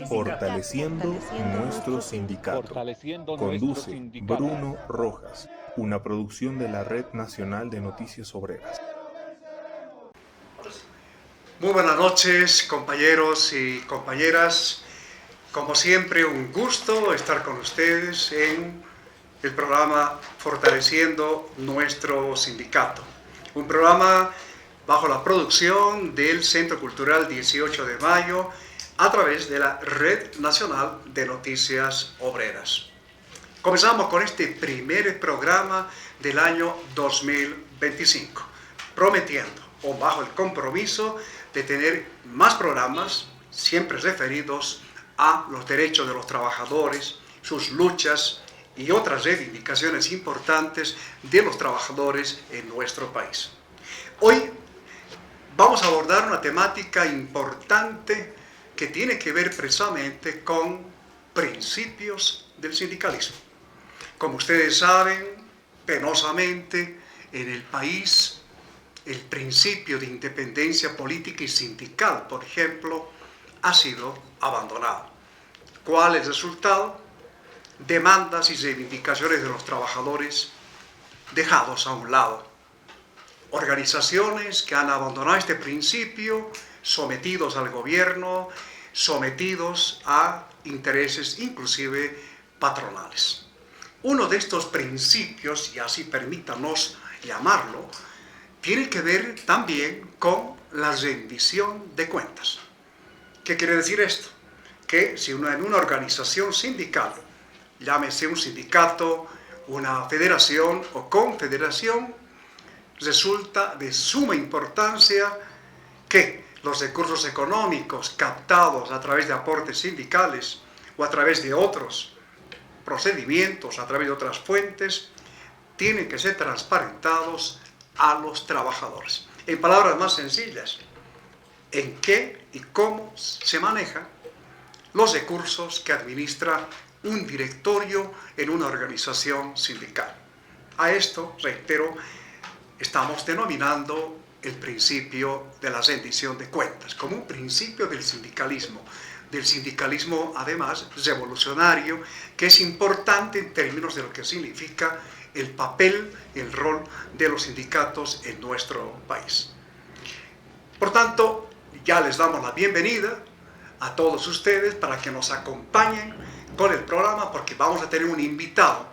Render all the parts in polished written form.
Fortaleciendo nuestro sindicato. Conduce Bruno Rojas, una producción de la Red Nacional de Noticias Obreras. Muy buenas noches, compañeros y compañeras. Como siempre, un gusto estar con ustedes en el programa Fortaleciendo nuestro sindicato. Un programa bajo la producción del Centro Cultural 18 de Mayo a través de la Red Nacional de Noticias Obreras. Comenzamos con este primer programa del año 2025, prometiendo o bajo el compromiso de tener más programas, siempre referidos a los derechos de los trabajadores, sus luchas y otras reivindicaciones importantes de los trabajadores en nuestro país. Hoy vamos a abordar una temática importante que tiene que ver precisamente con principios del sindicalismo. Como ustedes saben, penosamente, en el país, el principio de independencia política y sindical, por ejemplo, ha sido abandonado. ¿Cuál es el resultado? Demandas y reivindicaciones de los trabajadores dejados a un lado. Organizaciones que han abandonado este principio, sometidos al gobierno, sometidos a intereses inclusive patronales. Uno de estos principios, y así permítanos llamarlo, tiene que ver también con la rendición de cuentas. ¿Qué quiere decir esto? Que si uno en una organización sindical, llámese un sindicato, una federación o confederación, resulta de suma importancia que los recursos económicos captados a través de aportes sindicales o a través de otros procedimientos, a través de otras fuentes, tienen que ser transparentados a los trabajadores. En palabras más sencillas, en qué y cómo se manejan los recursos que administra un directorio en una organización sindical. A esto, reitero, estamos denominando el principio de la rendición de cuentas, como un principio del sindicalismo además revolucionario, que es importante en términos de lo que significa el papel, el rol de los sindicatos en nuestro país. Por tanto, ya les damos la bienvenida a todos ustedes para que nos acompañen con el programa, porque vamos a tener un invitado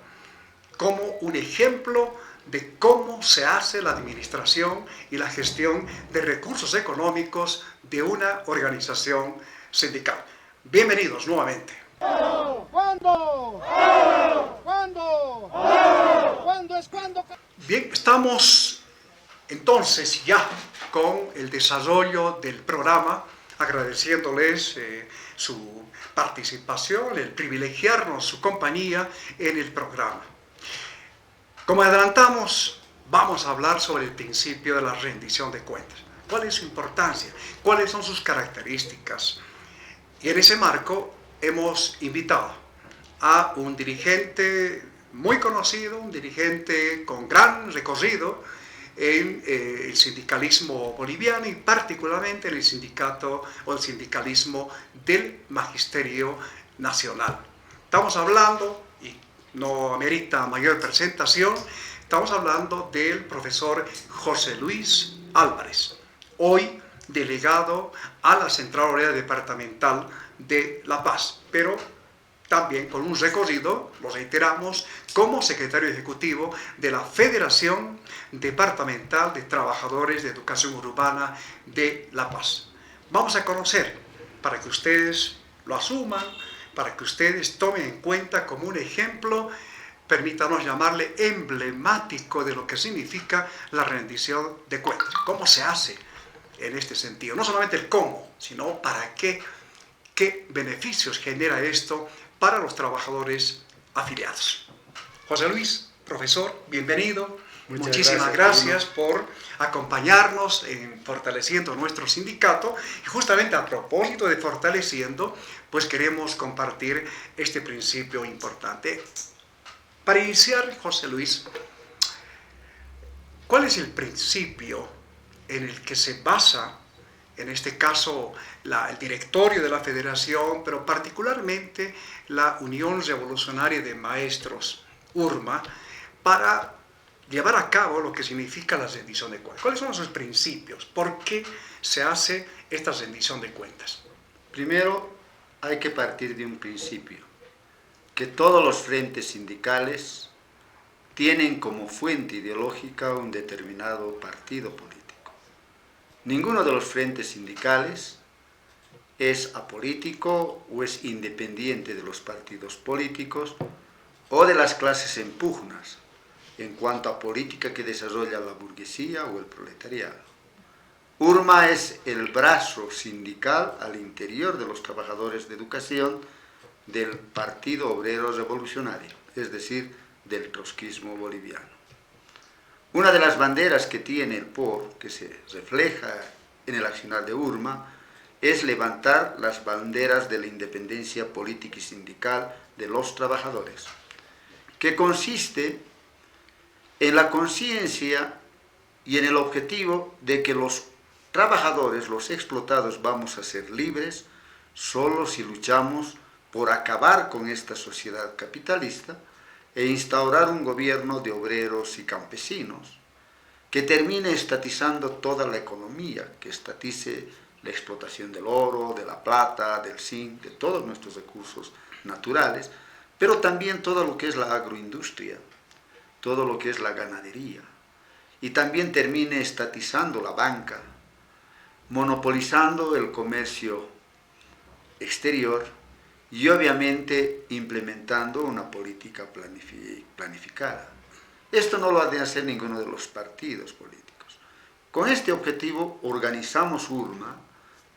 como un ejemplo de cómo se hace la administración y la gestión de recursos económicos de una organización sindical. Bienvenidos nuevamente. ¿Cuándo? ¿Cuándo? ¿Cuándo es cuándo? Bien, estamos entonces ya con el desarrollo del programa, agradeciéndoles su participación, el privilegiarnos su compañía en el programa. Como adelantamos, vamos a hablar sobre el principio de la rendición de cuentas. ¿Cuál es su importancia? ¿Cuáles son sus características? Y en ese marco hemos invitado a un dirigente muy conocido, un dirigente con gran recorrido en el sindicalismo boliviano y particularmente en el sindicato o el sindicalismo del Magisterio Nacional. Estamos hablando, y no amerita mayor presentación, estamos hablando del profesor José Luis Álvarez, hoy delegado a la Central Obrera Departamental de La Paz, pero también con un recorrido, lo reiteramos, como secretario ejecutivo de la Federación Departamental de Trabajadores de Educación Urbana de La Paz. Vamos a conocer, para que ustedes lo asuman, para que ustedes tomen en cuenta como un ejemplo, permítanos llamarle emblemático de lo que significa la rendición de cuentas. ¿Cómo se hace en este sentido? No solamente el cómo, sino para qué beneficios genera esto para los trabajadores afiliados. José Luis, profesor, bienvenido. Muchísimas gracias por acompañarnos en Fortaleciendo nuestro sindicato. Y justamente a propósito de Fortaleciendo, pues queremos compartir este principio importante. Para iniciar, José Luis, ¿cuál es el principio en el que se basa en este caso el directorio de la federación, pero particularmente la Unión Revolucionaria de Maestros, URMA, para llevar a cabo lo que significa la rendición de cuentas. ¿Cuáles son sus principios? ¿Por qué se hace esta rendición de cuentas? Primero, hay que partir de un principio, que todos los frentes sindicales tienen como fuente ideológica un determinado partido político. Ninguno de los frentes sindicales es apolítico o es independiente de los partidos políticos o de las clases en pugnas en cuanto a política que desarrolla la burguesía o el proletariado. URMA es el brazo sindical al interior de los trabajadores de educación del Partido Obrero Revolucionario, es decir, del trotskismo boliviano. Una de las banderas que tiene el POR, que se refleja en el accionar de URMA, es levantar las banderas de la independencia política y sindical de los trabajadores, que consiste en la conciencia y en el objetivo de que los trabajadores, los explotados, vamos a ser libres solo si luchamos por acabar con esta sociedad capitalista e instaurar un gobierno de obreros y campesinos que termine estatizando toda la economía, que estatice la explotación del oro, de la plata, del zinc, de todos nuestros recursos naturales, pero también todo lo que es la agroindustria, todo lo que es la ganadería, y también termine estatizando la banca, monopolizando el comercio exterior y obviamente implementando una política planificada. Esto no lo ha de hacer ninguno de los partidos políticos. Con este objetivo organizamos URMA,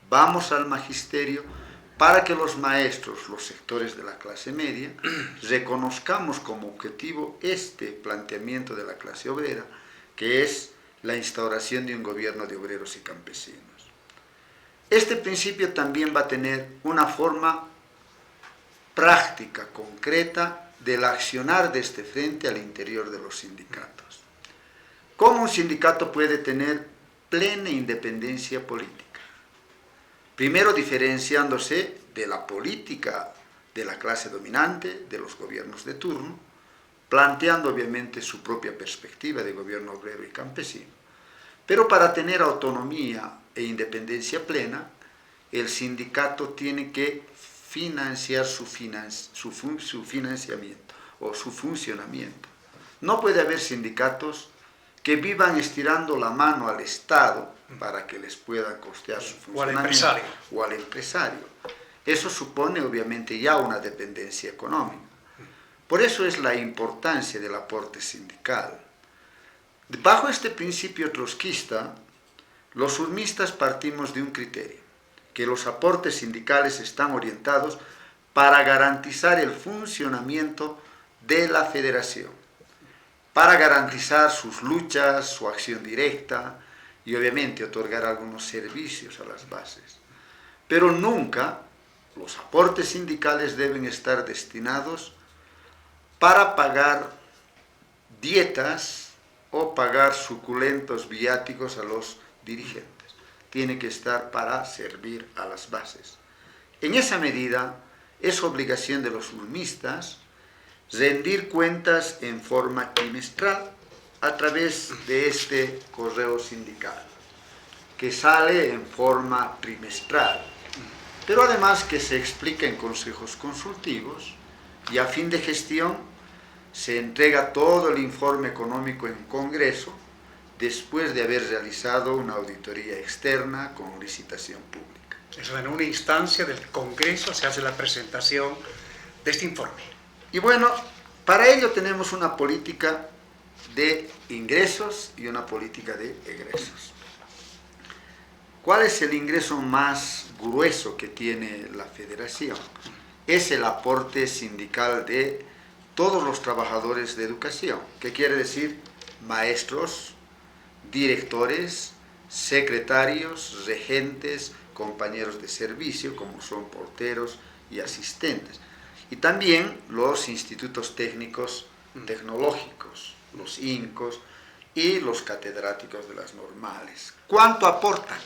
vamos al magisterio para que los maestros, los sectores de la clase media, reconozcamos como objetivo este planteamiento de la clase obrera, que es la instauración de un gobierno de obreros y campesinos. Este principio también va a tener una forma práctica, concreta, del accionar de este frente al interior de los sindicatos. ¿Cómo un sindicato puede tener plena independencia política? Primero, diferenciándose de la política de la clase dominante, de los gobiernos de turno, planteando obviamente su propia perspectiva de gobierno obrero y campesino. Pero para tener autonomía e independencia plena, el sindicato tiene que financiar su financiamiento o su funcionamiento. No puede haber sindicatos que vivan estirando la mano al Estado para que les pueda costear su funcionamiento o al empresario. Eso supone obviamente ya una dependencia económica. Por eso es la importancia del aporte sindical. Bajo este principio trotskista, los urmistas partimos de un criterio, que los aportes sindicales están orientados para garantizar el funcionamiento de la federación, para garantizar sus luchas, su acción directa y obviamente otorgar algunos servicios a las bases. Pero nunca los aportes sindicales deben estar destinados para pagar dietas o pagar suculentos viáticos a los dirigentes. Tiene que estar para servir a las bases. En esa medida, es obligación de los urmistas rendir cuentas en forma trimestral a través de este correo sindical, que sale en forma trimestral, pero además que se explica en consejos consultivos y a fin de gestión se entrega todo el informe económico en Congreso después de haber realizado una auditoría externa con licitación pública. Eso, en una instancia del Congreso se hace la presentación de este informe. Y bueno, para ello tenemos una política de ingresos y una política de egresos. ¿Cuál es el ingreso más grueso que tiene la federación? Es el aporte sindical de todos los trabajadores de educación, que quiere decir maestros, directores, secretarios, regentes, compañeros de servicio, como son porteros y asistentes. Y también los institutos técnicos tecnológicos, los INCOS y los catedráticos de las normales. ¿Cuánto aportan?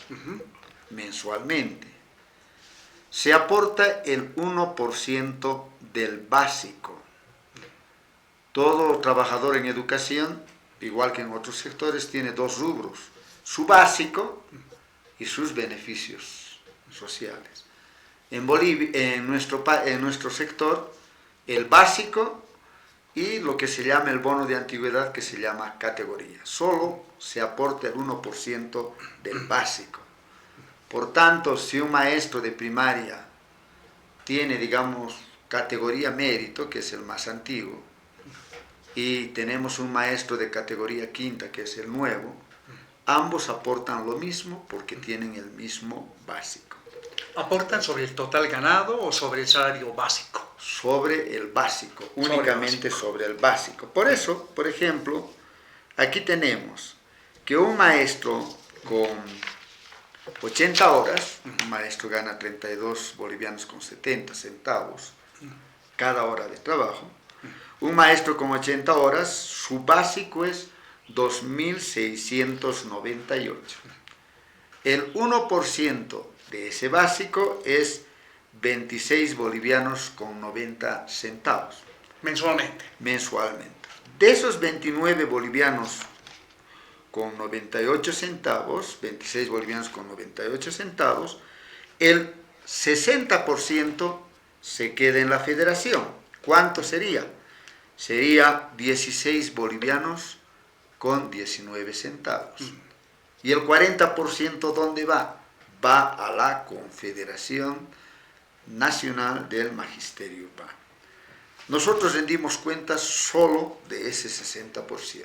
mensualmente. Se aporta el 1% del básico. Todo trabajador en educación, igual que en otros sectores, tiene dos rubros: su básico y sus beneficios sociales. En Bolivia, en nuestro sector, el básico y lo que se llama el bono de antigüedad, que se llama categoría. Solo se aporta el 1% del básico. Por tanto, si un maestro de primaria tiene, digamos, categoría mérito, que es el más antiguo, y tenemos un maestro de categoría quinta, que es el nuevo, ambos aportan lo mismo porque tienen el mismo básico. ¿Aportan sobre el total ganado o sobre el salario básico? Sobre el básico, únicamente sobre el básico. Por eso, por ejemplo, aquí tenemos que un maestro con 80 horas, un maestro gana 32 bolivianos con 70 centavos cada hora de trabajo. Un maestro con 80 horas, su básico es 2.698. El 1% de ese básico es 26 bolivianos con 90 centavos. Mensualmente. Mensualmente. De esos 29 bolivianos con 98 centavos, 26 bolivianos con 98 centavos, el 60% se queda en la federación. ¿Cuánto sería? Sería 16 bolivianos con 19 centavos. ¿Y el 40% dónde va? Va a la Confederación Nacional del Magisterio Urbano. Nosotros rendimos cuentas solo de ese 60%.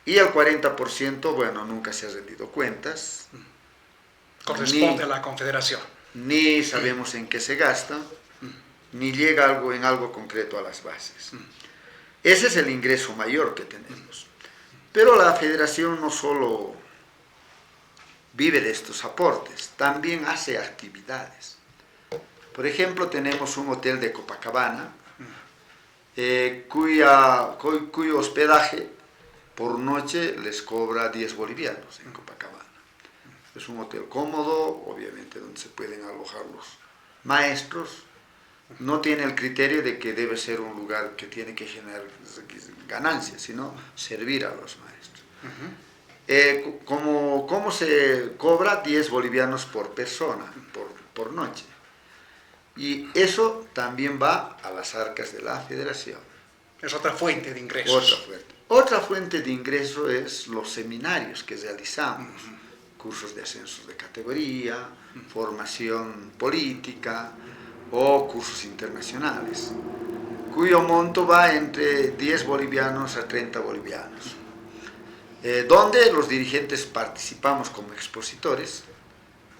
Y el 40%, bueno, nunca se ha rendido cuentas. Corresponde a la Confederación. Ni sabemos en qué se gasta, ni llega en algo concreto a las bases. Ese es el ingreso mayor que tenemos. Pero la Federación no solo vive de estos aportes, también hace actividades. Por ejemplo, tenemos un hotel de Copacabana, cuyo hospedaje por noche les cobra 10 bolivianos en Copacabana. Es un hotel cómodo, obviamente, donde se pueden alojar los maestros. No tiene el criterio de que debe ser un lugar que tiene que generar ganancias, sino servir a los maestros. ¿Cómo se cobra? 10 bolivianos por persona, por noche. Y eso también va a las arcas de la Federación. Es otra fuente de ingresos. Otra fuente de ingreso es los seminarios que realizamos, cursos de ascensos de categoría, formación política o cursos internacionales, cuyo monto va entre 10 bolivianos a 30 bolivianos, donde los dirigentes participamos como expositores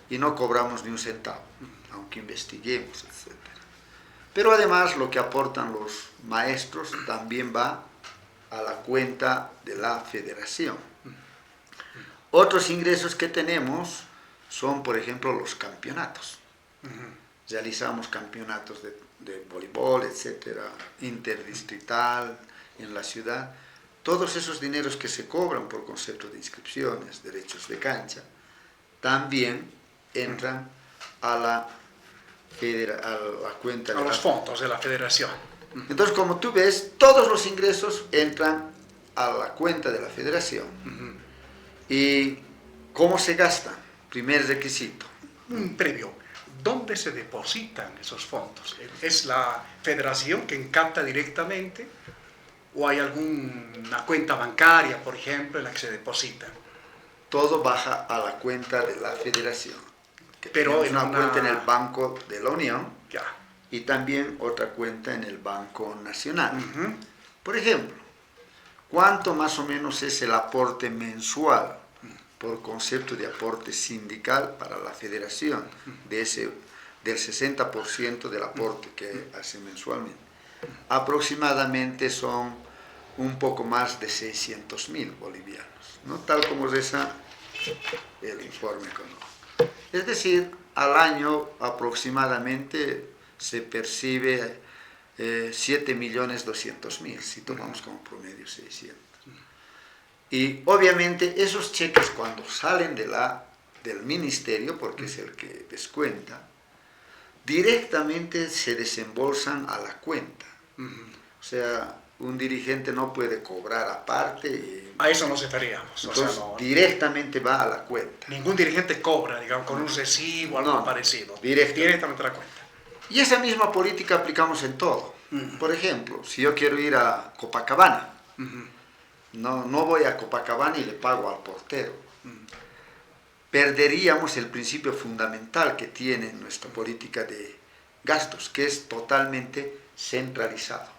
y no cobramos ni un centavo, aunque investiguemos, etc. Pero además lo que aportan los maestros también va a la cuenta de la Federación. Otros ingresos que tenemos son, por ejemplo, los campeonatos. Realizamos campeonatos de voleibol, etcétera, interdistrital en la ciudad. Todos esos dineros que se cobran por concepto de inscripciones, derechos de cancha, también entran a la cuenta de los fondos de la Federación. Entonces, como tú ves, todos los ingresos entran a la cuenta de la Federación. ¿Y cómo se gastan? Primer requisito. Previo, ¿dónde se depositan esos fondos? ¿Es la Federación quien capta directamente o hay alguna cuenta bancaria, por ejemplo, en la que se depositan? Todo baja a la cuenta de la Federación. Pero en una cuenta en el Banco de la Unión, ya, y también otra cuenta en el Banco Nacional. Por ejemplo, ¿cuánto más o menos es el aporte mensual por concepto de aporte sindical para la Federación del 60% del aporte que hace mensualmente? Aproximadamente son un poco más de 600.000 bolivianos, ¿no? Tal como reza el informe económico. Es decir, al año aproximadamente se percibe 7.200.000, si tomamos como promedio 600. Y obviamente esos cheques cuando salen de la del ministerio, porque es el que descuenta, directamente se desembolsan a la cuenta. O sea, un dirigente no puede cobrar aparte. A eso nos referíamos. Entonces, directamente va a la cuenta. Ningún dirigente cobra, digamos, con un recibo o algo parecido. Directamente a la cuenta. Y esa misma política aplicamos en todo. Por ejemplo, si yo quiero ir a Copacabana, no voy a Copacabana y le pago al portero. Perderíamos el principio fundamental que tiene nuestra política de gastos, que es totalmente centralizado.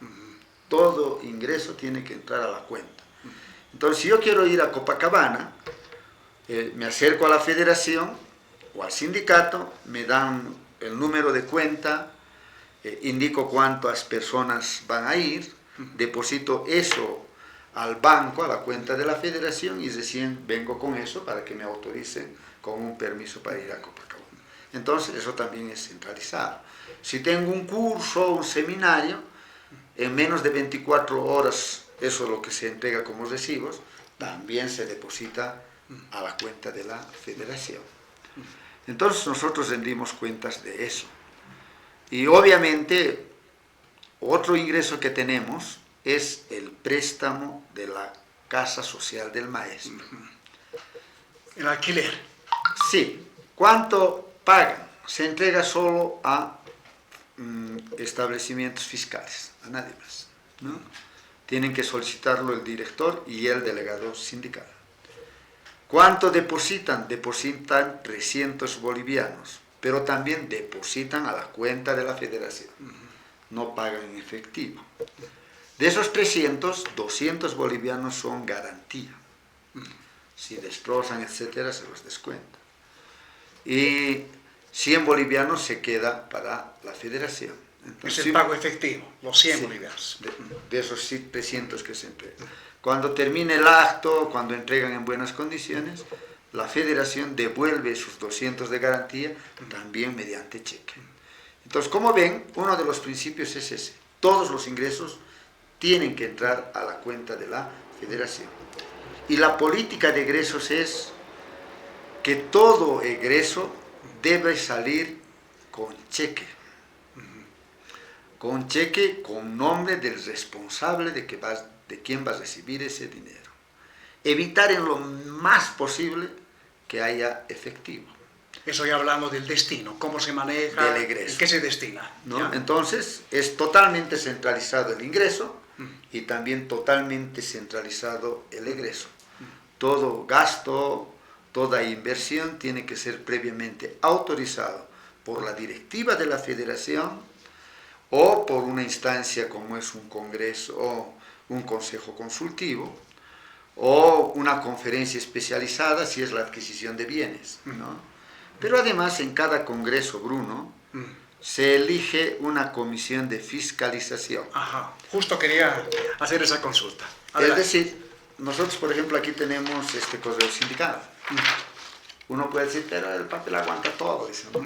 Todo ingreso tiene que entrar a la cuenta. Entonces, si yo quiero ir a Copacabana, me acerco a la federación o al sindicato, me dan el número de cuenta, indico cuántas personas van a ir, deposito eso al banco, a la cuenta de la federación, y recién vengo con eso para que me autoricen con un permiso para ir a Copacabana. Entonces, eso también es centralizado. Si tengo un curso o un seminario, en menos de 24 horas, eso es lo que se entrega como recibos, también se deposita a la cuenta de la federación. Entonces, nosotros rendimos cuentas de eso. Y obviamente, otro ingreso que tenemos es el préstamo de la casa social del maestro. El alquiler. Sí. ¿Cuánto pagan? Se entrega solo a establecimientos fiscales, a nadie más, ¿no? Tienen que solicitarlo el director y el delegado sindical. ¿Cuánto depositan? Depositan 300 bolivianos, pero también depositan a la cuenta de la federación. No pagan en efectivo. De esos 300, 200 bolivianos son garantía. Si destrozan, etcétera, se los descuenta. Y 100 bolivianos se queda para la federación. Entonces, es el pago efectivo, los 100 bolivianos. De esos 300 que se entregan. Cuando termine el acto, cuando entregan en buenas condiciones, la federación devuelve sus 200 de garantía, también mediante cheque. Entonces, como ven, uno de los principios es ese. Todos los ingresos tienen que entrar a la cuenta de la federación. Y la política de egresos es que todo egreso debe salir con cheque. Con cheque con nombre del responsable de quién va a recibir ese dinero. Evitar en lo más posible que haya efectivo. Eso ya hablamos del destino, cómo se maneja, del egreso. ¿en qué se destina? ¿No? Entonces, es totalmente centralizado el ingreso y también totalmente centralizado el egreso. Todo gasto, toda inversión tiene que ser previamente autorizado por la directiva de la federación o por una instancia como es un congreso o un consejo consultivo o una conferencia especializada si es la adquisición de bienes, ¿no? Pero además en cada congreso, Bruno, se elige una comisión de fiscalización. Ajá, justo quería hacer esa consulta. Adelante. Es decir, nosotros por ejemplo aquí tenemos este correo sindical. Uno puede decir, pero el papel aguanta todo eso, ¿no?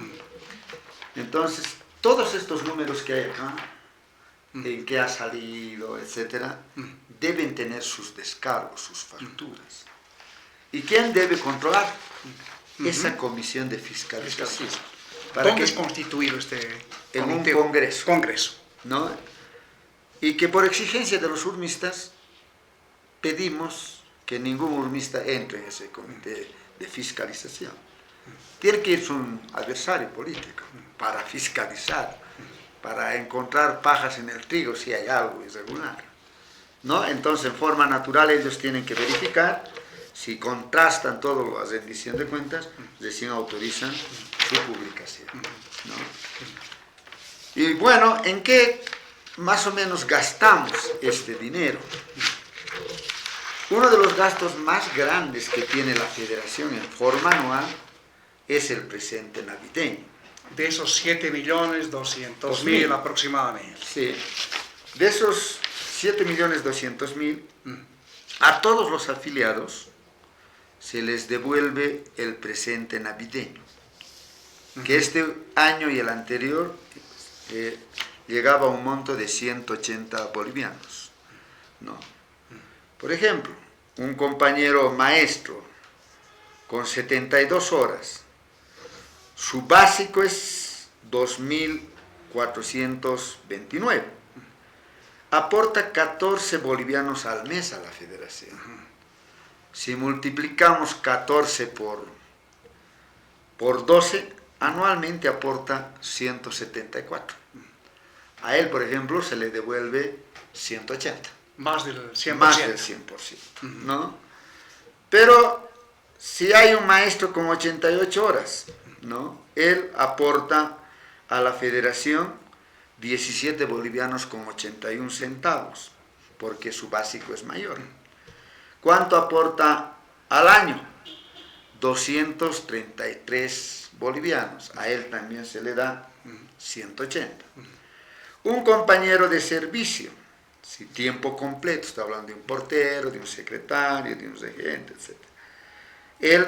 Entonces, todos estos números que hay acá, en qué ha salido, etcétera, deben tener sus descargos, sus facturas. ¿Y quién debe controlar? Esa comisión de fiscalización. ¿Dónde es constituido este en comité? Un congreso. Congreso. ¿No? Y que por exigencia de los urmistas pedimos que ningún urmista entre en ese comité de fiscalización. Tiene que ir un adversario político para fiscalizar, para encontrar pajas en el trigo si hay algo irregular, ¿no? Entonces, en forma natural, ellos tienen que verificar, si contrastan todo la rendición de cuentas, recién autorizan su publicación, ¿no? Y bueno, ¿en qué más o menos gastamos este dinero? Uno de los gastos más grandes que tiene la federación en forma anual es el presente navideño. De esos 7.200.000 aproximadamente. Sí, de esos 7.200.000, a todos los afiliados se les devuelve el presente navideño, que este año y el anterior llegaba a un monto de 180 bolivianos, ¿no? Por ejemplo, un compañero maestro con 72 horas. Su básico es 2.429. Aporta 14 bolivianos al mes a la federación. Si multiplicamos 14 por 12, anualmente aporta 174. A él, por ejemplo, se le devuelve 180. Más del 100%. Más del 100%, ¿no? Pero si hay un maestro con 88 horas, ¿no? Él aporta a la federación 17 bolivianos con 81 centavos, porque su básico es mayor. ¿Cuánto aporta al año? 233 bolivianos. A él también se le da 180. Un compañero de servicio, si tiempo completo, está hablando de un portero, de un secretario, de un regente, etc.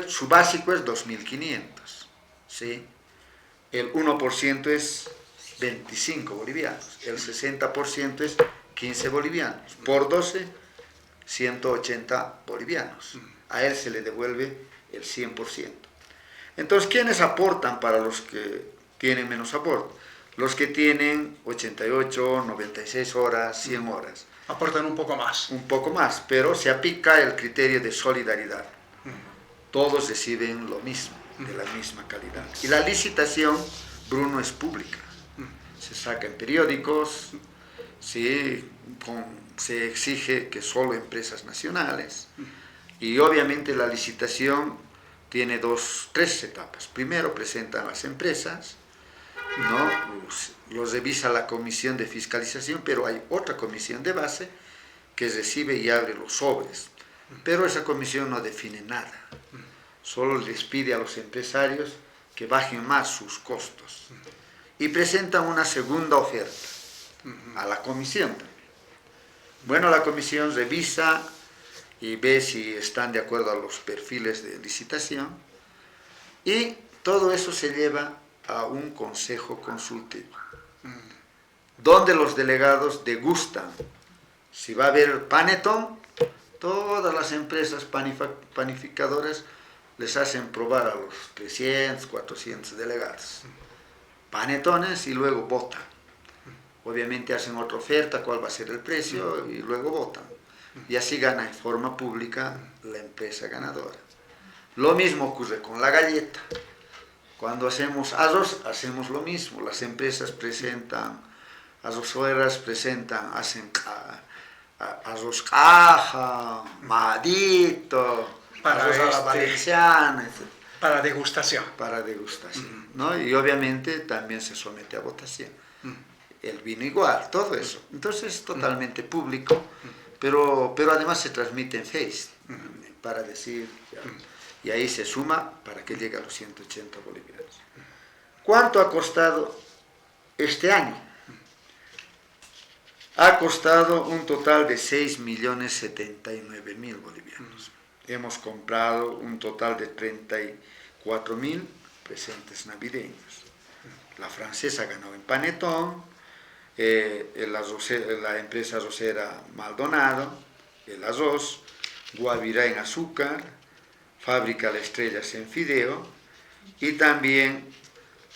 Su básico es 2.500, ¿sí? El 1% es 25 bolivianos, el 60% es 15 bolivianos, por 12, 180 bolivianos. A él se le devuelve el 100%. Entonces, ¿quiénes aportan para los que tienen menos aporte? Los que tienen 88, 96 horas, 100 horas. Aportan un poco más. Un poco más, pero se aplica el criterio de solidaridad. Todos reciben lo mismo, de la misma calidad. Y la licitación, Bruno, es pública. Se saca en periódicos, ¿sí? Se exige que solo empresas nacionales. Y obviamente la licitación tiene tres etapas. Primero presentan las empresas, ¿no? Los revisa la comisión de fiscalización, pero hay otra comisión de base que recibe y abre los sobres. Pero esa comisión no define nada. Solo les pide a los empresarios que bajen más sus costos. Y presentan una segunda oferta a la comisión también. Bueno, la comisión revisa y ve si están de acuerdo a los perfiles de licitación, y todo eso se lleva a un consejo consultivo, donde los delegados degustan. Si va a haber panetón, todas las empresas panificadoras les hacen probar a los 300, 400 delegados panetones y luego votan. Obviamente hacen otra oferta, cuál va a ser el precio, y luego votan. Y así gana en forma pública la empresa ganadora. Lo mismo ocurre con la galleta. Cuando hacemos arroz, hacemos lo mismo. Las empresas presentan, arroceras presentan, hacen arroz caja, madito, arroz a la valenciana, etc. Para degustación. Para degustación, ¿no? Y obviamente también se somete a votación. El vino igual, todo eso. Entonces es totalmente público. Pero además se transmite en Face, para decir, y ahí se suma para que llegue a los 180 bolivianos. ¿Cuánto ha costado este año? Ha costado un total de 6.079.000 bolivianos. Hemos comprado un total de 34.000 presentes navideños. La francesa ganó en panetón, la empresa arrocera Maldonado, el arroz, Guavirá en azúcar, Fábrica La Estrellas en fideo, y también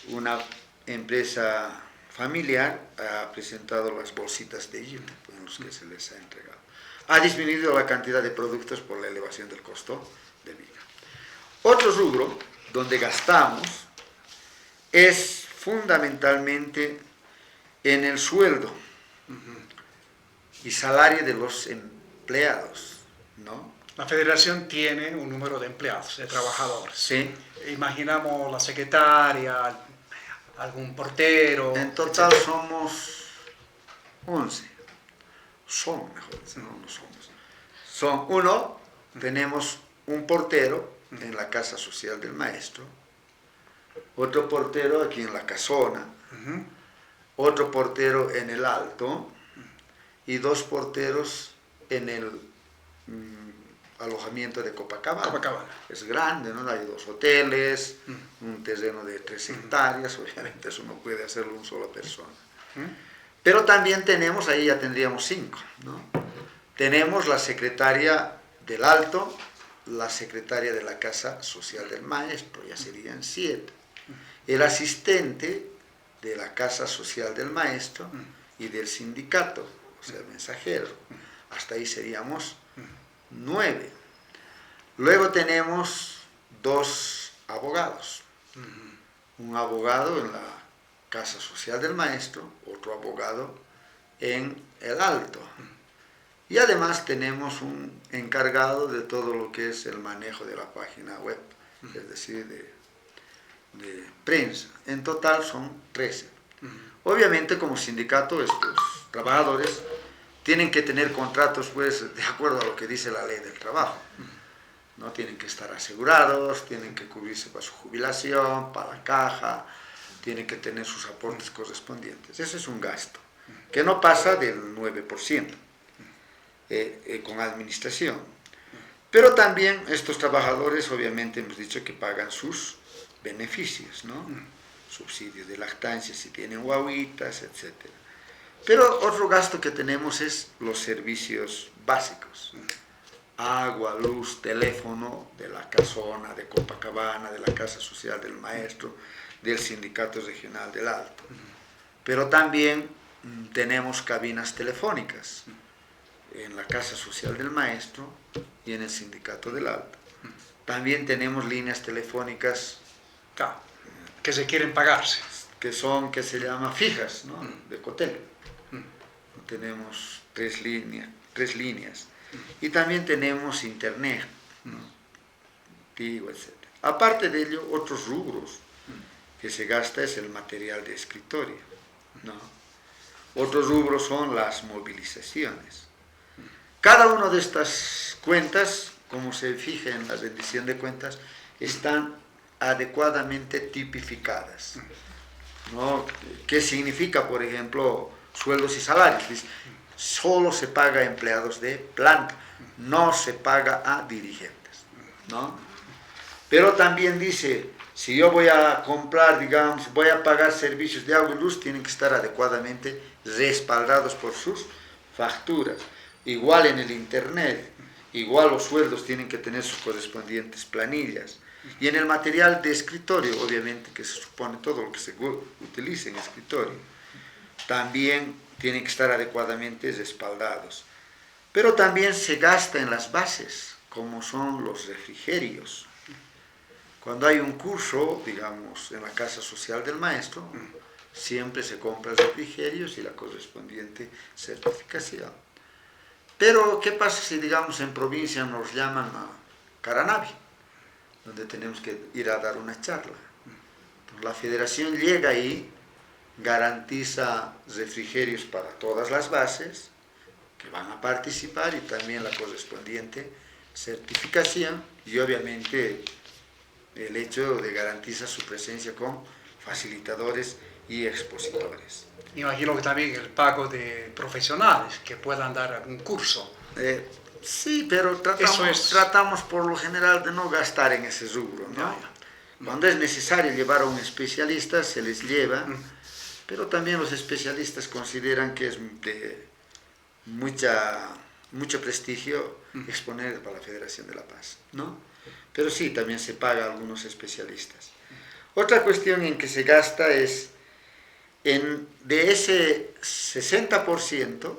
una empresa familiar ha presentado las bolsitas de hilo en los que se les ha entregado. Ha disminuido la cantidad de productos por la elevación del costo de vida. Otro rubro donde gastamos es fundamentalmente en el sueldo y salario de los empleados, ¿no? La federación tiene un número de empleados, de trabajadores. Sí. Imaginamos la secretaria, algún portero. En total etc. Somos 11. Son, mejor dicho, no somos. Tenemos un portero en la casa social del maestro, otro portero aquí en la casona, otro portero en el Alto y 2 porteros en el alojamiento de Copacabana. Es grande, ¿no? Hay 2 hoteles, un terreno de 3 hectáreas, obviamente eso no puede hacerlo una sola persona. Pero también tenemos, ahí ya tendríamos 5, ¿no? Tenemos la secretaria del Alto la secretaria de la Casa Social del Maestro, ya serían 7. El asistente de la Casa Social del Maestro y del sindicato, o sea, el mensajero. Hasta ahí seríamos 9. Luego tenemos 2 abogados. Un abogado en la Casa Social del Maestro, otro abogado en el Alto. Y además tenemos un encargado de todo lo que es el manejo de la página web, es decir, de prensa. En total son 13. Obviamente, como sindicato, estos trabajadores tienen que tener contratos, pues, de acuerdo a lo que dice la ley del trabajo. ¿No? Tienen que estar asegurados, tienen que cubrirse para su jubilación, para la caja, tienen que tener sus aportes correspondientes. Ese es un gasto, que no pasa del 9% con administración. Pero también estos trabajadores, obviamente, hemos dicho que pagan sus beneficios, ¿no? Subsidio de lactancia si tienen guaguitas, etc. Pero otro gasto que tenemos es los servicios básicos. Agua, luz, teléfono de la casona, de Copacabana, de la Casa Social del Maestro, del Sindicato Regional del Alto. Pero también tenemos cabinas telefónicas en la Casa Social del Maestro y en el Sindicato del Alto. También tenemos líneas telefónicas que se quieren pagarse. Que se llaman fijas, ¿no? De Cotel. Tenemos 3 líneas. Y también tenemos internet, ¿no? Tigo, etc. Aparte de ello, otros rubros que se gasta es el material de escritorio, ¿no? Otros rubros son las movilizaciones. Cada una de estas cuentas, como se fija en la rendición de cuentas, están adecuadamente tipificadas, ¿no? ¿Qué significa, por ejemplo, sueldos y salarios? Solo se paga a empleados de planta, no se paga a dirigentes, ¿no? Pero también dice, si yo voy a comprar, digamos, voy a pagar servicios de agua y luz, tienen que estar adecuadamente respaldados por sus facturas. Igual en el internet, igual los sueldos tienen que tener sus correspondientes planillas. Y en el material de escritorio, obviamente, que se supone todo lo que se utiliza en escritorio, también tienen que estar adecuadamente respaldados. Pero también se gasta en las bases, como son los refrigerios. Cuando hay un curso, digamos, en la Casa Social del Maestro, siempre se compran refrigerios y la correspondiente certificación. Pero, ¿qué pasa si, digamos, en provincia nos llaman a Caranavi, donde tenemos que ir a dar una charla? Entonces, la federación llega ahí, garantiza refrigerios para todas las bases que van a participar y también la correspondiente certificación y obviamente el hecho de garantizar su presencia con facilitadores y expositores. Imagino que también el pago de profesionales que puedan dar algún curso. Sí, pero tratamos por lo general de no gastar en ese rubro, ¿no? Cuando es necesario llevar a un especialista, se les lleva. Pero también los especialistas consideran que es de mucho prestigio exponer para la Federación de La Paz, ¿no? Pero sí, también se paga a algunos especialistas. Otra cuestión en que se gasta es, de ese 60%,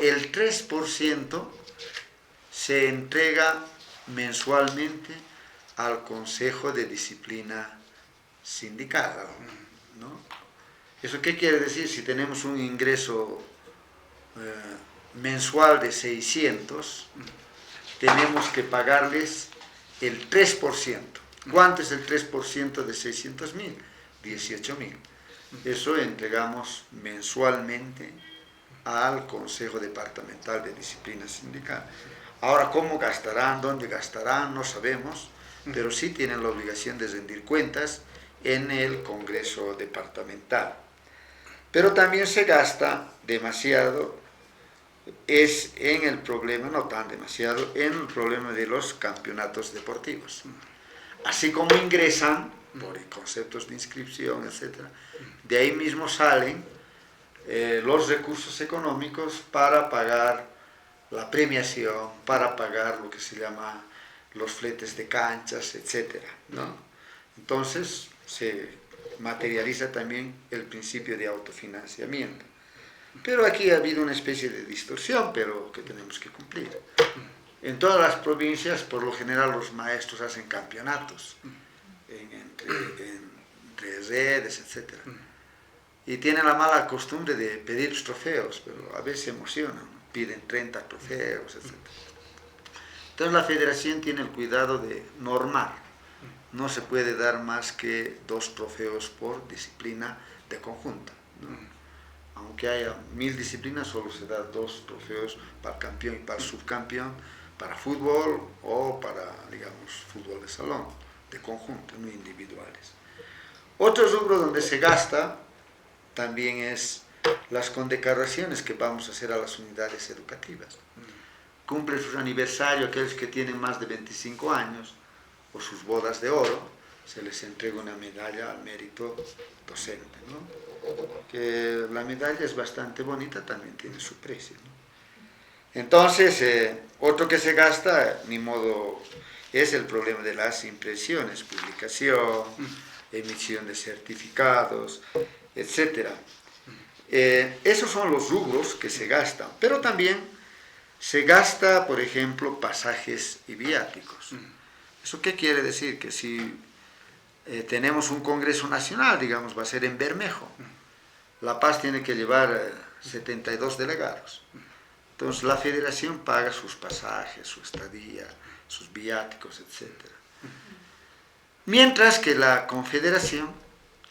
el 3% se entrega mensualmente al Consejo de Disciplina Sindical, ¿no? ¿Eso qué quiere decir? Si tenemos un ingreso mensual de 600, tenemos que pagarles el 3%. ¿Cuánto es el 3% de 600.000? 18.000. Eso entregamos mensualmente al Consejo Departamental de Disciplina Sindical. Ahora, ¿cómo gastarán? ¿Dónde gastarán? No sabemos, pero sí tienen la obligación de rendir cuentas en el Congreso Departamental. Pero también se gasta demasiado, es en el problema, no tan demasiado, en el problema de los campeonatos deportivos. Así como ingresan por conceptos de inscripción, etc., de ahí mismo salen los recursos económicos para pagar la premiación, para pagar lo que se llama los fletes de canchas, etc., ¿no? Entonces se materializa también el principio de autofinanciamiento. Pero aquí ha habido una especie de distorsión, pero que tenemos que cumplir. En todas las provincias, por lo general, los maestros hacen campeonatos entre redes, etc. Y tienen la mala costumbre de pedir trofeos, pero a veces se emocionan, piden 30 trofeos, etc. Entonces la federación tiene el cuidado de normar. No se puede dar más que 2 trofeos por disciplina de conjunto, ¿no? Aunque haya 1000 disciplinas, solo se da 2 trofeos para el campeón y para el subcampeón, para fútbol o para, digamos, fútbol de salón, de conjunto, no individuales. Otro rubro donde se gasta también es las condecoraciones que vamos a hacer a las unidades educativas. Cumplen su aniversario aquellos que tienen más de 25 años, o sus bodas de oro, se les entrega una medalla al mérito docente, ¿no? Que la medalla es bastante bonita, también tiene su precio, ¿no? Entonces, otro que se gasta, ni modo, es el problema de las impresiones, publicación, emisión de certificados, etc. Esos son los rubros que se gastan, pero también se gasta, por ejemplo, pasajes y viáticos. ¿Eso qué quiere decir? Que si tenemos un congreso nacional, digamos, va a ser en Bermejo, La Paz tiene que llevar 72 delegados. Entonces la federación paga sus pasajes, su estadía, sus viáticos, etc. Mientras que la confederación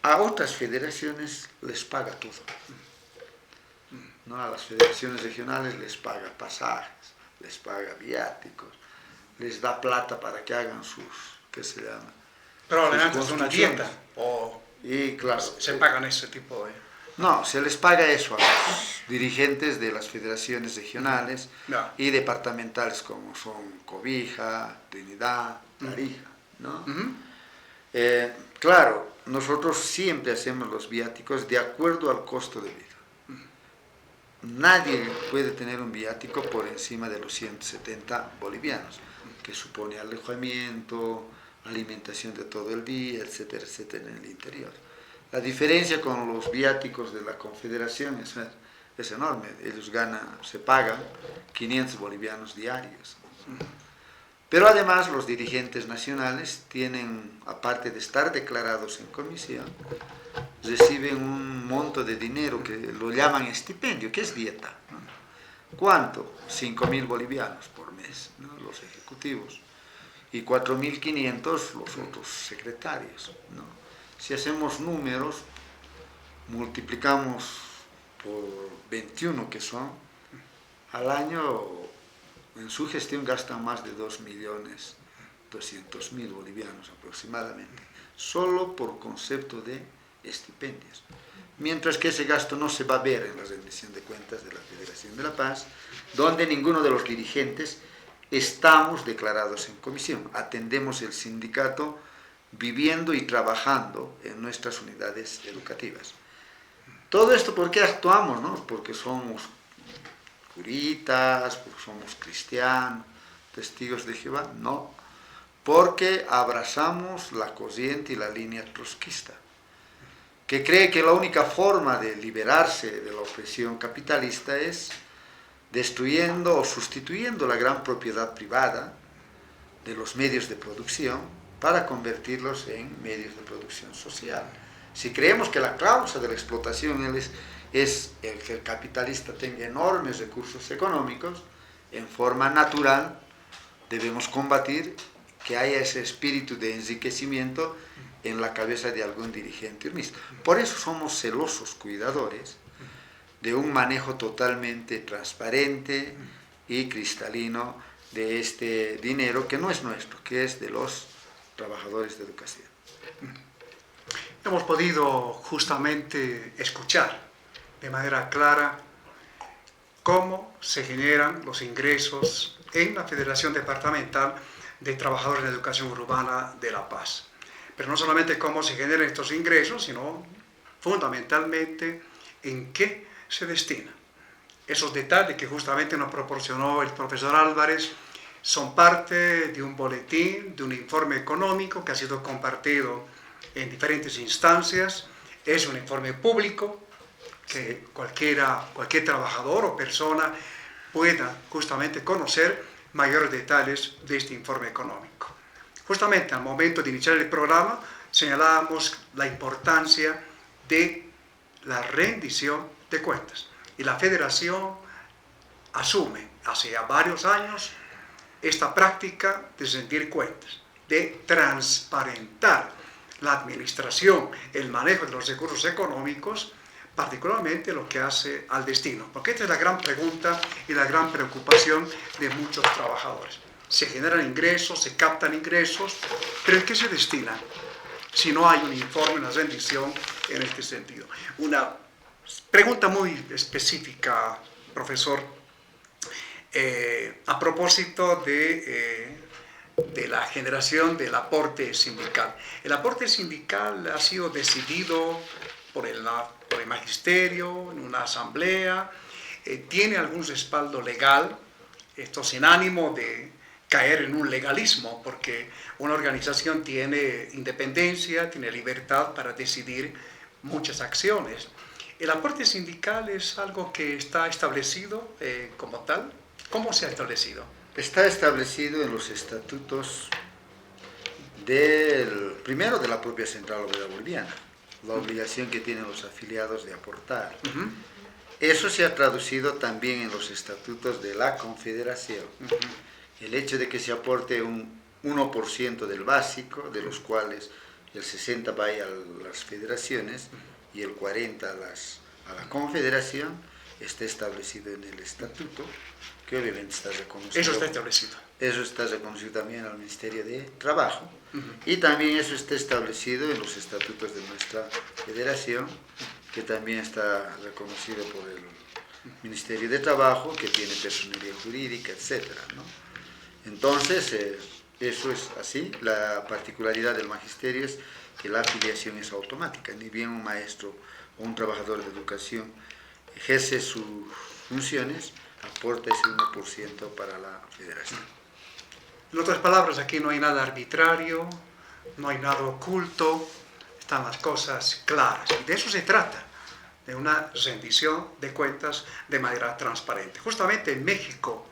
a otras federaciones les paga todo, ¿no? A las federaciones regionales les paga pasajes, les paga viáticos, les da plata para que hagan sus, ¿qué se llama? Probablemente es una dieta, o y claro, se pagan ese tipo de... No, se les paga eso a los dirigentes de las federaciones regionales y departamentales como son Cobija, Trinidad, Tarija, ¿no? Claro, nosotros siempre hacemos los viáticos de acuerdo al costo de vida. Nadie puede tener un viático por encima de los 170 bolivianos, que supone alojamiento, alimentación de todo el día, etcétera, etcétera, en el interior. La diferencia con los viáticos de la Confederación es enorme. Ellos se pagan 500 bolivianos diarios. Pero además los dirigentes nacionales tienen, aparte de estar declarados en comisión, reciben un monto de dinero que lo llaman estipendio, que es dieta, ¿no? ¿Cuánto? 5.000 bolivianos por mes, ¿no? Los ejecutivos, y 4.500 los otros secretarios, ¿no? Si hacemos números, multiplicamos por 21 que son, al año en su gestión gastan más de 2.200.000 bolivianos aproximadamente, solo por concepto de estipendios. Mientras que ese gasto no se va a ver en la rendición de cuentas de la Federación de La Paz, donde ninguno de los dirigentes estamos declarados en comisión, atendemos el sindicato viviendo y trabajando en nuestras unidades educativas. Todo esto, ¿por qué actuamos? ¿No? Porque somos curitas, porque somos cristianos, testigos de Jehová, no, porque abrazamos la corriente y la línea trotskista, que cree que la única forma de liberarse de la opresión capitalista es destruyendo o sustituyendo la gran propiedad privada de los medios de producción para convertirlos en medios de producción social. Si creemos que la causa de la explotación es el que el capitalista tenga enormes recursos económicos, en forma natural debemos combatir que haya ese espíritu de enriquecimiento en la cabeza de algún dirigente urbanista. Por eso somos celosos cuidadores de un manejo totalmente transparente y cristalino de este dinero que no es nuestro, que es de los trabajadores de educación. Hemos podido justamente escuchar de manera clara cómo se generan los ingresos en la Federación Departamental de Trabajadores de Educación Urbana de La Paz. Pero no solamente cómo se generan estos ingresos, sino fundamentalmente en qué se destina. Esos detalles que justamente nos proporcionó el profesor Álvarez son parte de un boletín, de un informe económico que ha sido compartido en diferentes instancias. Es un informe público que cualquier trabajador o persona pueda justamente conocer mayores detalles de este informe económico. Justamente al momento de iniciar el programa señalábamos la importancia de la rendición de cuentas. Y la Federación asume hace ya varios años esta práctica de rendir cuentas, de transparentar la administración, el manejo de los recursos económicos, particularmente lo que hace al destino. Porque esta es la gran pregunta y la gran preocupación de muchos trabajadores. Se generan ingresos, se captan ingresos, pero ¿en qué se destinan? Si no hay un informe, una rendición en este sentido. Una pregunta muy específica, profesor, a propósito de la generación del aporte sindical. El aporte sindical ha sido decidido por el magisterio, en una asamblea, tiene algún respaldo legal, esto sin ánimo de caer en un legalismo, porque una organización tiene independencia, tiene libertad para decidir muchas acciones. ¿El aporte sindical es algo que está establecido como tal? ¿Cómo se ha establecido? Está establecido en los estatutos primero de la propia Central Obrera Boliviana, la obligación que tienen los afiliados de aportar. Eso se ha traducido también en los estatutos de la Confederación. El hecho de que se aporte un 1% del básico, de los cuales el 60% vaya a las federaciones y el 40% a la Confederación, está establecido en el estatuto, que obviamente está reconocido. Eso está establecido. Eso está reconocido también al Ministerio de Trabajo. Y también eso está establecido en los estatutos de nuestra federación, que también está reconocido por el Ministerio de Trabajo, que tiene personería jurídica, etc., ¿no? Entonces, eso es así. La particularidad del magisterio es que la afiliación es automática. Ni bien un maestro o un trabajador de educación ejerce sus funciones, aporta ese 1% para la federación. En otras palabras, aquí no hay nada arbitrario, no hay nada oculto, están las cosas claras. Y de eso se trata, de una rendición de cuentas de manera transparente. Justamente en México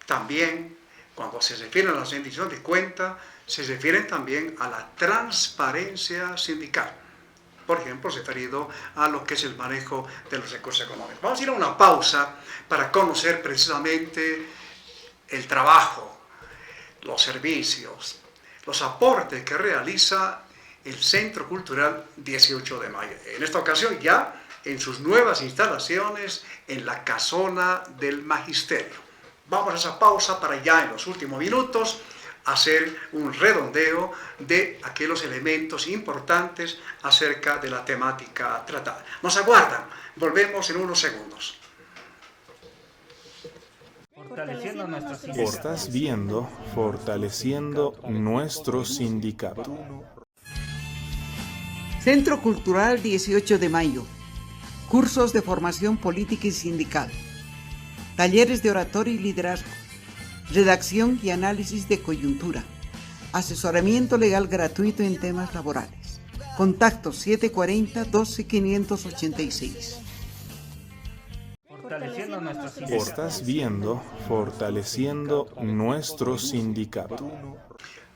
también, cuando se refieren a la rendición de cuentas, se refieren también a la transparencia sindical. Por ejemplo, referido a lo que es el manejo de los recursos económicos. Vamos a ir a una pausa para conocer precisamente el trabajo, los servicios, los aportes que realiza el Centro Cultural 18 de Mayo. En esta ocasión ya en sus nuevas instalaciones en la Casona del Magisterio. Vamos a esa pausa para ya en los últimos minutos hacer un redondeo de aquellos elementos importantes acerca de la temática tratada. Nos aguardan, volvemos en unos segundos. Estás viendo Fortaleciendo Nuestro Sindicato. Centro Cultural 18 de Mayo. Cursos de formación política y sindical. Talleres de oratoria y liderazgo. Redacción y análisis de coyuntura. Asesoramiento legal gratuito en temas laborales. Contacto 740-12-586. Estás viendo Fortaleciendo Nuestro Sindicato.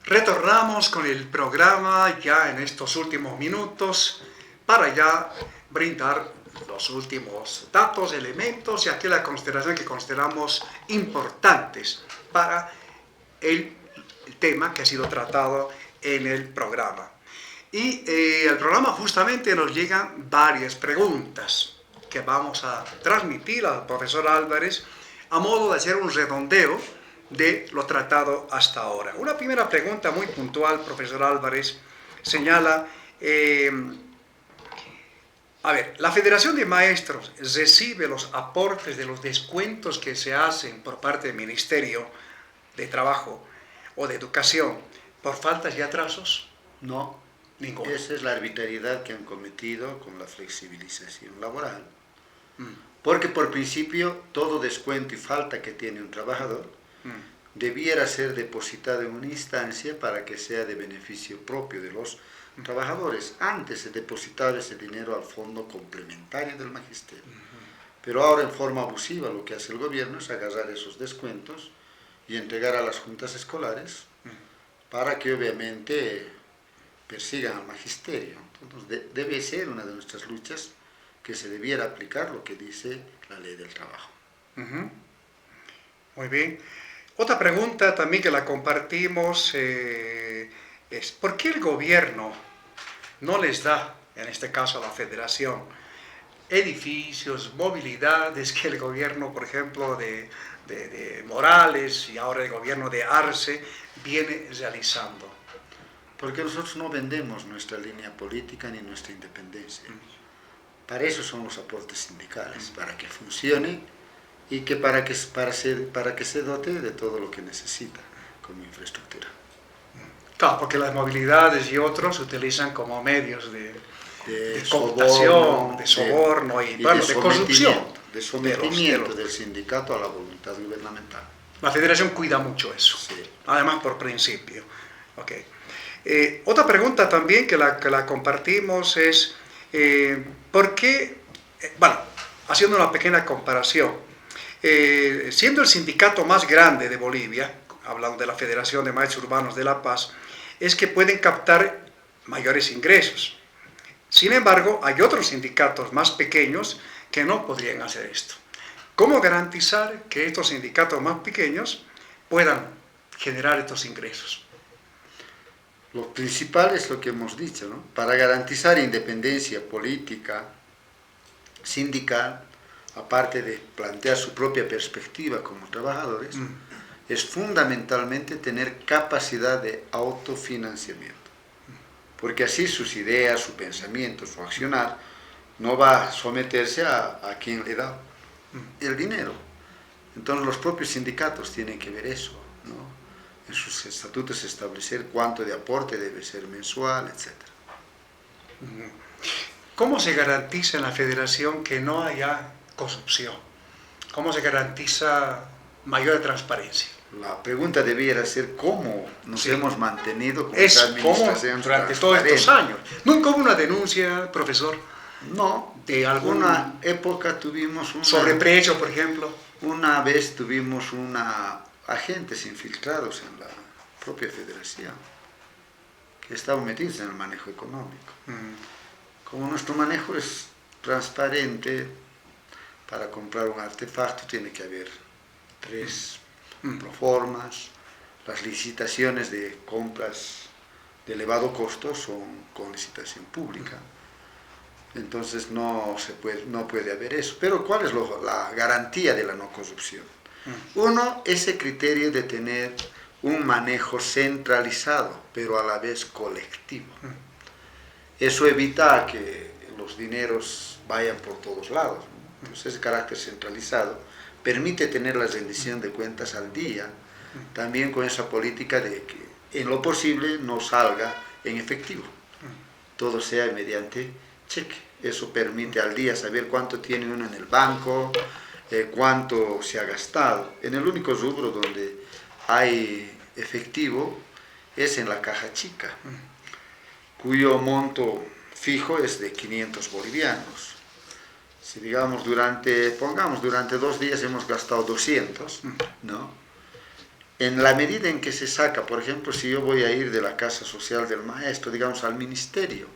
Retornamos con el programa ya en estos últimos minutos para ya brindar los últimos datos, elementos y aquella consideración que consideramos importantes para el tema que ha sido tratado en el programa. Y al programa justamente nos llegan varias preguntas que vamos a transmitir al profesor Álvarez a modo de hacer un redondeo de lo tratado hasta ahora. Una primera pregunta muy puntual, profesor Álvarez, señala, la Federación de Maestros recibe los aportes de los descuentos que se hacen por parte del Ministerio de Trabajo o de Educación por faltas y atrasos. No, ninguno. Esa es la arbitrariedad que han cometido con la flexibilización laboral. Porque por principio todo descuento y falta que tiene un trabajador debiera ser depositado en una instancia para que sea de beneficio propio de los trabajadores. Antes se depositaba ese dinero al fondo complementario del magisterio. Pero ahora en forma abusiva lo que hace el gobierno es agarrar esos descuentos y entregar a las juntas escolares para que obviamente persigan al magisterio. Entonces debe ser una de nuestras luchas que se debiera aplicar lo que dice la ley del trabajo. Muy bien. Otra pregunta también que la compartimos es ¿por qué el gobierno no les da, en este caso a la federación, edificios, movilidades que el gobierno, por ejemplo, de Morales y ahora el gobierno de Arce viene realizando? Porque nosotros no vendemos nuestra línea política ni nuestra independencia. Para eso son los aportes sindicales, para que funcione y que para que se dote de todo lo que necesita como infraestructura. Claro, porque las movilidades y otros se utilizan como medios de cooptación, de soborno y bueno, de corrupción. De sometimiento del sindicato a la voluntad gubernamental. La federación cuida mucho eso, sí. Además por principio. Okay. Otra pregunta también que la compartimos es, ¿por qué, bueno, haciendo una pequeña comparación, siendo el sindicato más grande de Bolivia, hablando de la Federación de Maestros Urbanos de La Paz, es que pueden captar mayores ingresos. Sin embargo, hay otros sindicatos más pequeños que no podrían hacer esto. ¿Cómo garantizar que estos sindicatos más pequeños puedan generar estos ingresos? Lo principal es lo que hemos dicho, ¿no? Para garantizar independencia política, sindical, aparte de plantear su propia perspectiva como trabajadores, es fundamentalmente tener capacidad de autofinanciamiento. Porque así sus ideas, su pensamiento, su accionar, no va a someterse a quien le da el dinero. Entonces los propios sindicatos tienen que ver eso, ¿no? En sus estatutos establecer cuánto de aporte debe ser mensual, etc. ¿Cómo se garantiza en la federación que no haya corrupción? ¿Cómo se garantiza mayor transparencia? La pregunta debiera ser cómo nos hemos mantenido con esta administración durante todos estos años. ¿Nunca hubo una denuncia, profesor? No, de alguna época tuvimos sobreprecio, por ejemplo. Una vez tuvimos agentes infiltrados en la propia federación que estaban metidos en el manejo económico. Como nuestro manejo es transparente, para comprar un artefacto tiene que haber 3 proformas, las licitaciones de compras de elevado costo son con licitación pública. Entonces no puede haber eso. Pero ¿cuál es la garantía de la no corrupción? Uno, ese criterio de tener un manejo centralizado, pero a la vez colectivo. Eso evita que los dineros vayan por todos lados, ¿no? Entonces ese carácter centralizado permite tener la rendición de cuentas al día, también con esa política de que en lo posible no salga en efectivo, todo sea mediante cheque. Eso permite al día saber cuánto tiene uno en el banco, cuánto se ha gastado. En el único rubro donde hay efectivo es en la caja chica, cuyo monto fijo es de 500 bolivianos. Si digamos pongamos durante 2 días hemos gastado 200, ¿no? En la medida en que se saca, por ejemplo, si yo voy a ir de la casa social del maestro, digamos, al ministerio,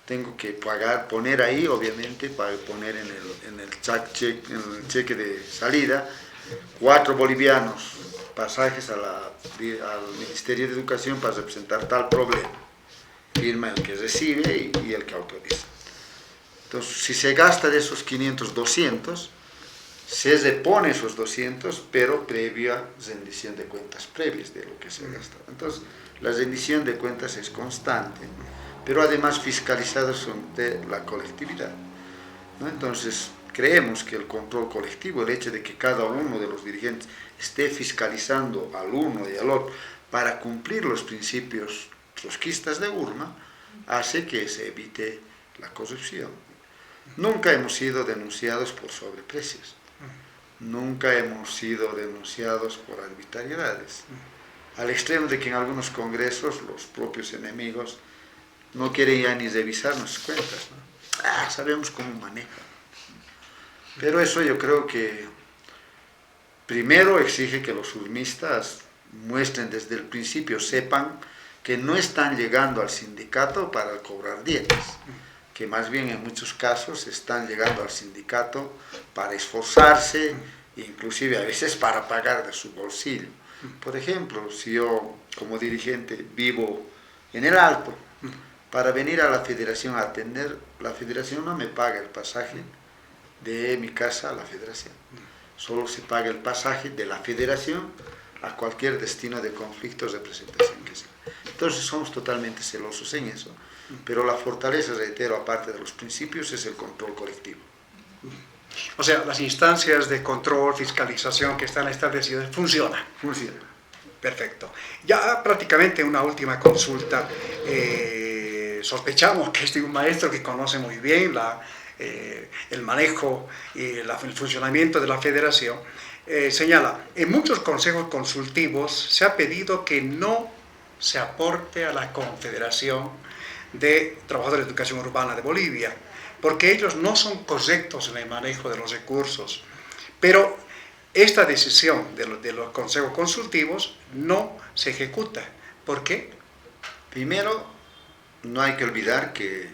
tengo que poner ahí, obviamente, para poner en el cheque de salida, 4 bolivianos, pasajes al Ministerio de Educación para representar tal problema. Firma el que recibe y el que autoriza. Entonces, si se gasta de esos 500, 200, se repone esos 200, pero previa rendición de cuentas previas de lo que se ha gastado. Entonces, la rendición de cuentas es constante, pero además fiscalizados son de la colectividad, ¿no? Entonces, creemos que el control colectivo, el hecho de que cada uno de los dirigentes esté fiscalizando al uno y al otro para cumplir los principios trotskistas de Urma, hace que se evite la corrupción. Nunca hemos sido denunciados por sobreprecios. nunca hemos sido denunciados por arbitrariedades, al extremo de que en algunos congresos los propios enemigos no quieren ya ni revisar nuestras cuentas, ¿no? Sabemos cómo manejan. Pero eso yo creo que primero exige que los urmistas muestren desde el principio, sepan que no están llegando al sindicato para cobrar dietas, que más bien en muchos casos están llegando al sindicato para esforzarse, inclusive a veces para pagar de su bolsillo. Por ejemplo, si yo como dirigente vivo en el Alto, para venir a la federación a atender, la federación no me paga el pasaje de mi casa a la federación, solo se paga el pasaje de la federación a cualquier destino de conflictos de representación que sea. Entonces somos totalmente celosos en eso, pero la fortaleza, reitero, aparte de los principios, es el control colectivo. O sea, las instancias de control, fiscalización que están establecidas funcionan. Funciona. Perfecto. Ya prácticamente una última consulta. Sospechamos que este es un maestro que conoce muy bien el manejo y el funcionamiento de la federación. Señala, en muchos consejos consultivos se ha pedido que no se aporte a la Confederación de Trabajadores de Educación Urbana de Bolivia, porque ellos no son correctos en el manejo de los recursos. Pero esta decisión de los consejos consultivos no se ejecuta. ¿Por qué? Primero, no hay que olvidar que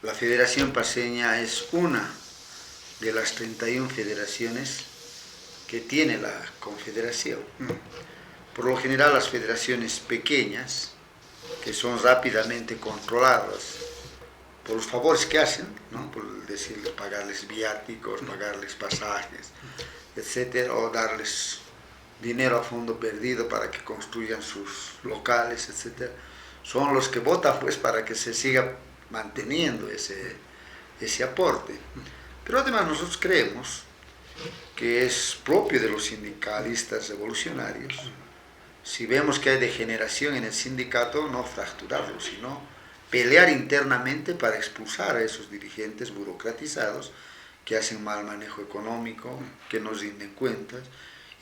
la Federación Paceña es una de las 31 federaciones que tiene la Confederación. Por lo general, las federaciones pequeñas, que son rápidamente controladas por los favores que hacen, ¿no? Por decirles, pagarles viáticos, pagarles pasajes, etcétera, o darles dinero a fondo perdido para que construyan sus locales, etcétera, son los que votan pues para que se siga manteniendo ese aporte. Pero además nosotros creemos que es propio de los sindicalistas revolucionarios, si vemos que hay degeneración en el sindicato, no fracturarlo, sino pelear internamente para expulsar a esos dirigentes burocratizados que hacen mal manejo económico, que no rinden cuentas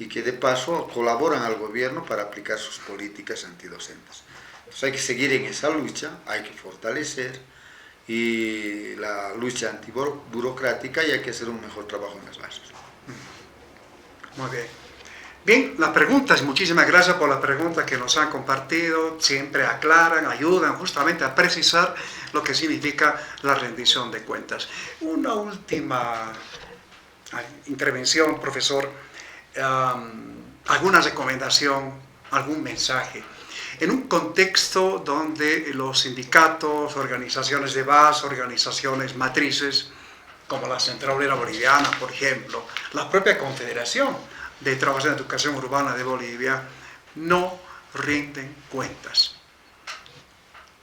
y que de paso colaboran al gobierno para aplicar sus políticas antidocentes. Entonces hay que seguir en esa lucha, hay que fortalecer y la lucha antiburocrática, y hay que hacer un mejor trabajo en las bases. Muy bien. Bien, las preguntas, muchísimas gracias por las preguntas que nos han compartido, siempre aclaran, ayudan justamente a precisar lo que significa la rendición de cuentas. Una última intervención, profesor, alguna recomendación, algún mensaje. En un contexto donde los sindicatos, organizaciones de base, organizaciones matrices, como la Central Obrera Boliviana, por ejemplo, la propia Confederación de Trabajadores de Educación Urbana de Bolivia, no rinden cuentas.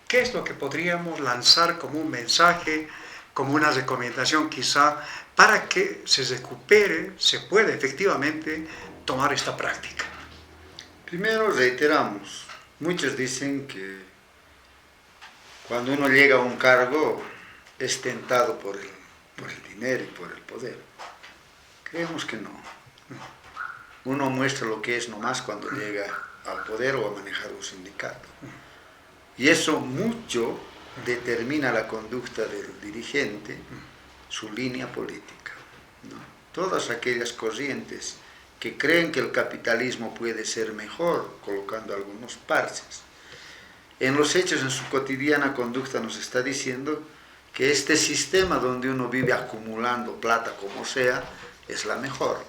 ¿Qué es lo que podríamos lanzar como un mensaje, como una recomendación quizá, para que se recupere, se pueda efectivamente tomar esta práctica? Primero reiteramos, muchos dicen que cuando uno llega a un cargo es tentado por el dinero y por el poder. Creemos que no. Uno muestra lo que es nomás cuando llega al poder o a manejar un sindicato. Y eso mucho determina la conducta del dirigente, su línea política, ¿no? Todas aquellas corrientes que creen que el capitalismo puede ser mejor, colocando algunos parches, en los hechos, en su cotidiana conducta nos está diciendo que este sistema donde uno vive acumulando plata como sea, es la mejor.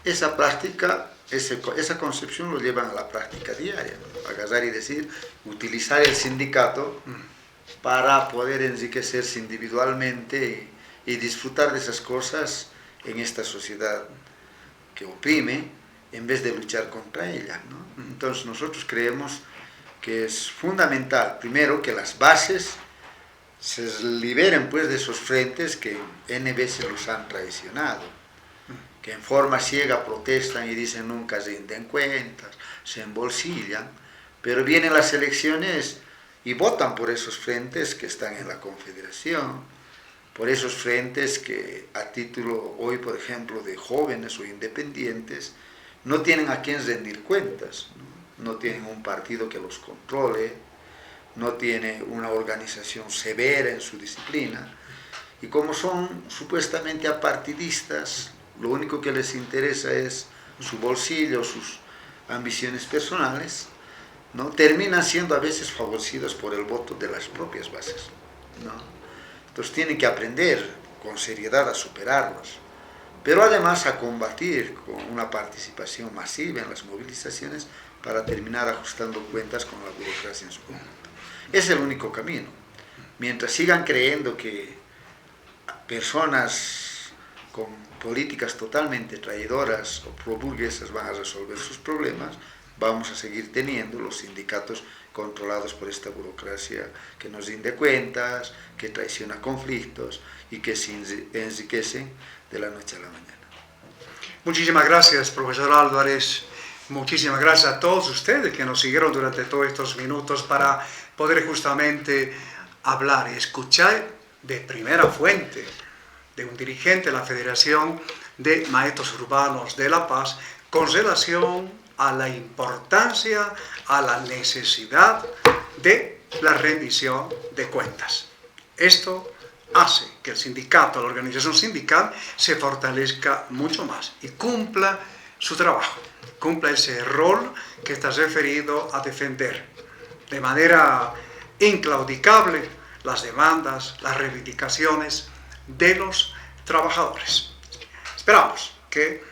Esa práctica, esa concepción lo llevan a la práctica diaria, ¿no? Agarrar y decir, utilizar el sindicato para poder enriquecerse individualmente y disfrutar de esas cosas en esta sociedad que oprime, en vez de luchar contra ella, ¿no? Entonces nosotros creemos que es fundamental, primero, que las bases se liberen pues de esos frentes que N veces los han traicionado, que en forma ciega protestan y dicen nunca rinden cuentas, se embolsillan, pero vienen las elecciones y votan por esos frentes que están en la Confederación, por esos frentes que a título hoy, por ejemplo, de jóvenes o independientes, no tienen a quién rendir cuentas, no tienen un partido que los controle, no tiene una organización severa en su disciplina, y como son supuestamente apartidistas, lo único que les interesa es su bolsillo, sus ambiciones personales, ¿no? Terminan siendo a veces favorecidos por el voto de las propias bases, ¿no? Entonces tienen que aprender con seriedad a superarlos, pero además a combatir con una participación masiva en las movilizaciones para terminar ajustando cuentas con la burocracia en su conjunto. Es el único camino. Mientras sigan creyendo que personas con políticas totalmente traidoras o pro-burguesas van a resolver sus problemas, vamos a seguir teniendo los sindicatos controlados por esta burocracia que nos rinde cuentas, que traiciona conflictos y que se enriquecen de la noche a la mañana. Muchísimas gracias, profesor Álvarez. Muchísimas gracias a todos ustedes que nos siguieron durante todos estos minutos para poder justamente hablar y escuchar de primera fuente de un dirigente de la Federación de Maestros Urbanos de La Paz con relación a la importancia, a la necesidad de la rendición de cuentas. Esto hace que el sindicato, la organización sindical, se fortalezca mucho más y cumpla su trabajo, cumpla ese rol que está referido a defender de manera inclaudicable las demandas, las reivindicaciones de los trabajadores. Esperamos que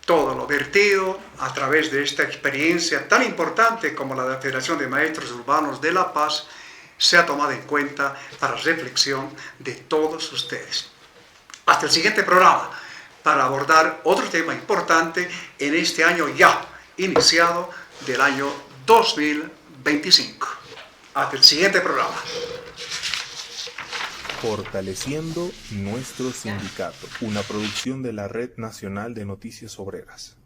todo lo vertido a través de esta experiencia tan importante como la de la Federación de Maestros Urbanos de La Paz sea tomada en cuenta para reflexión de todos ustedes. Hasta el siguiente programa para abordar otro tema importante en este año ya iniciado del año 2025. Hasta el siguiente programa. Fortaleciendo nuestro sindicato, una producción de la Red Nacional de Noticias Obreras.